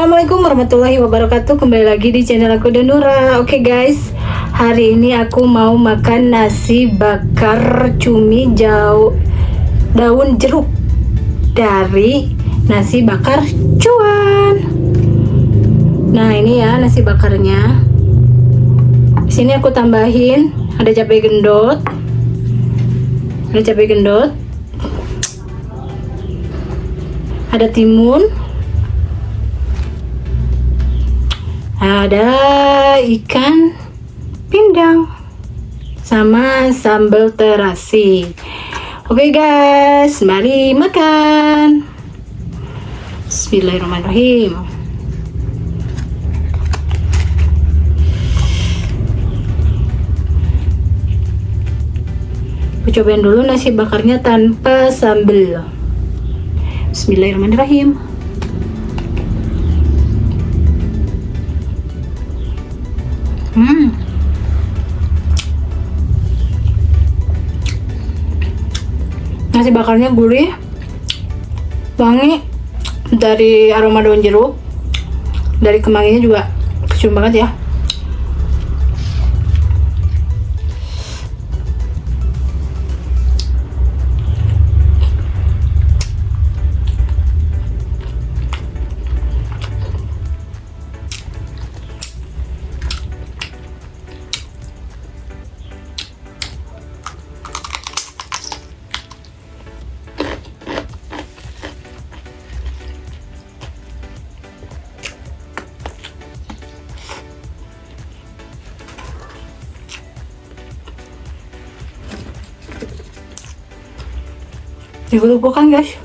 Assalamualaikum warahmatullahi wabarakatuh. Kembali lagi di channel aku Danura. Oke guys, hari ini aku mau makan nasi bakar cumi daun jeruk dari nasi bakar cuan. Nah ini ya nasi bakarnya. Di sini aku tambahin ada cabai gendot, ada timun, ada ikan pindang, sama sambal terasi. Oke guys, mari makan. Bismillahirrahmanirrahim. Aku cobain dulu nasi bakarnya tanpa sambal. Bismillahirrahmanirrahim. Nasi bakarnya gurih, wangi dari aroma daun jeruk, dari kemanginya juga kecium banget ya. Digelupkan guys.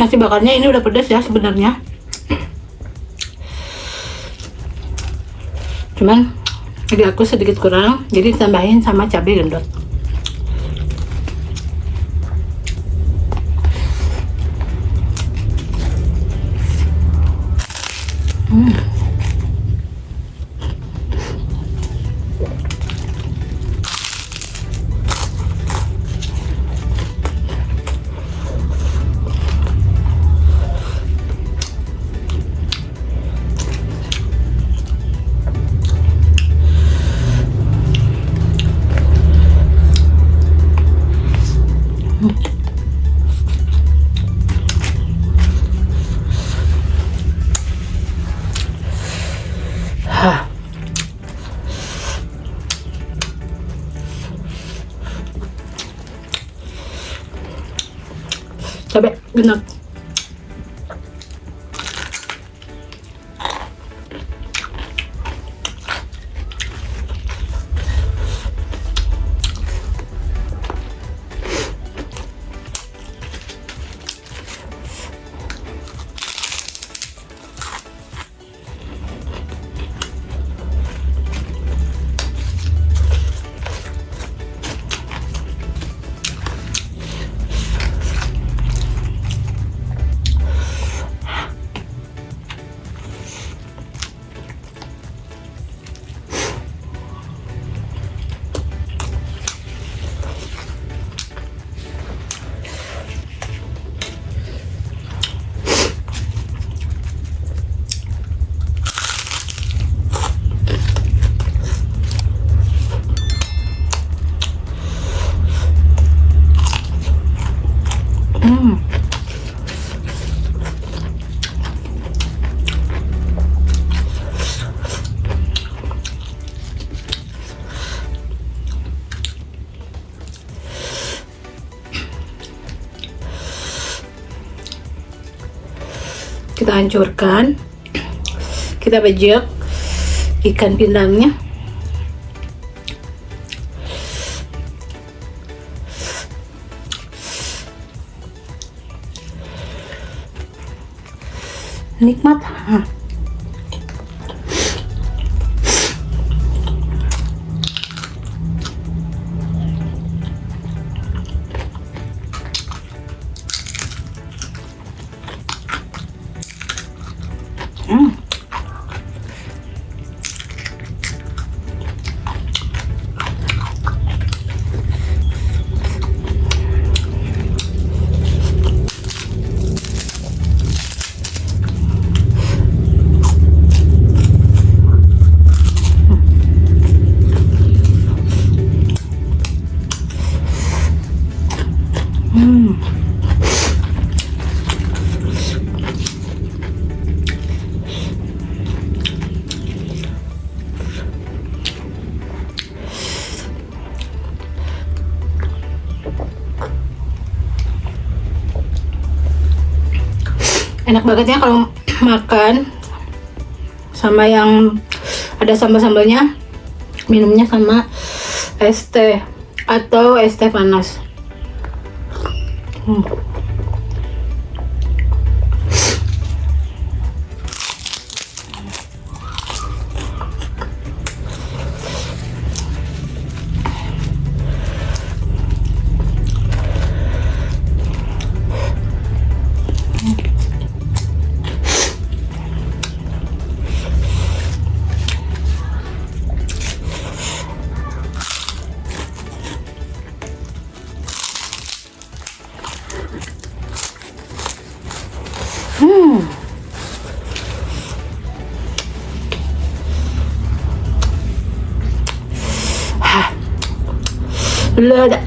Nasi bakarnya ini udah pedas ya sebenarnya, cuman di aku sedikit kurang, jadi tambahin sama cabai gendot. Cabai gendot. kita hancurkan, kita bejek ikan pindangnya. Nikmat. Enak banget ya kalau makan sama yang ada sambal-sambalnya, minumnya sama es teh atau es teh panas. Lada.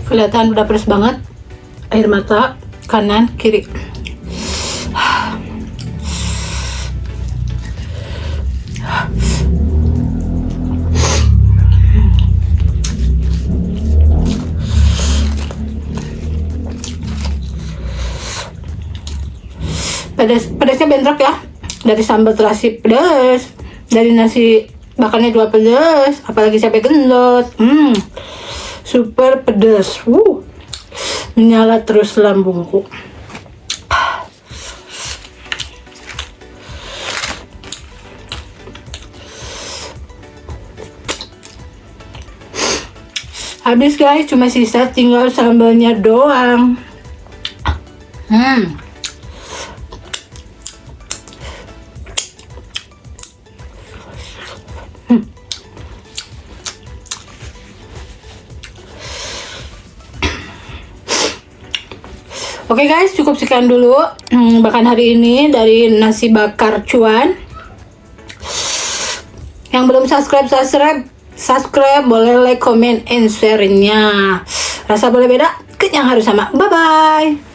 Kelihatan udah pedas banget, air mata kanan kiri. Pedasnya bentrok ya, dari sambal terasi pedas, dari nasi makannya juga pedas, apalagi cabai gendot. Super pedas, menyala terus lambungku. Habis guys, cuma sisa tinggal sambalnya doang. Oke guys, cukup sekian dulu makan hari ini dari nasi bakar cuan. Yang belum subscribe, boleh like, comment, and share-nya. Rasa boleh beda, yang harus sama. Bye bye.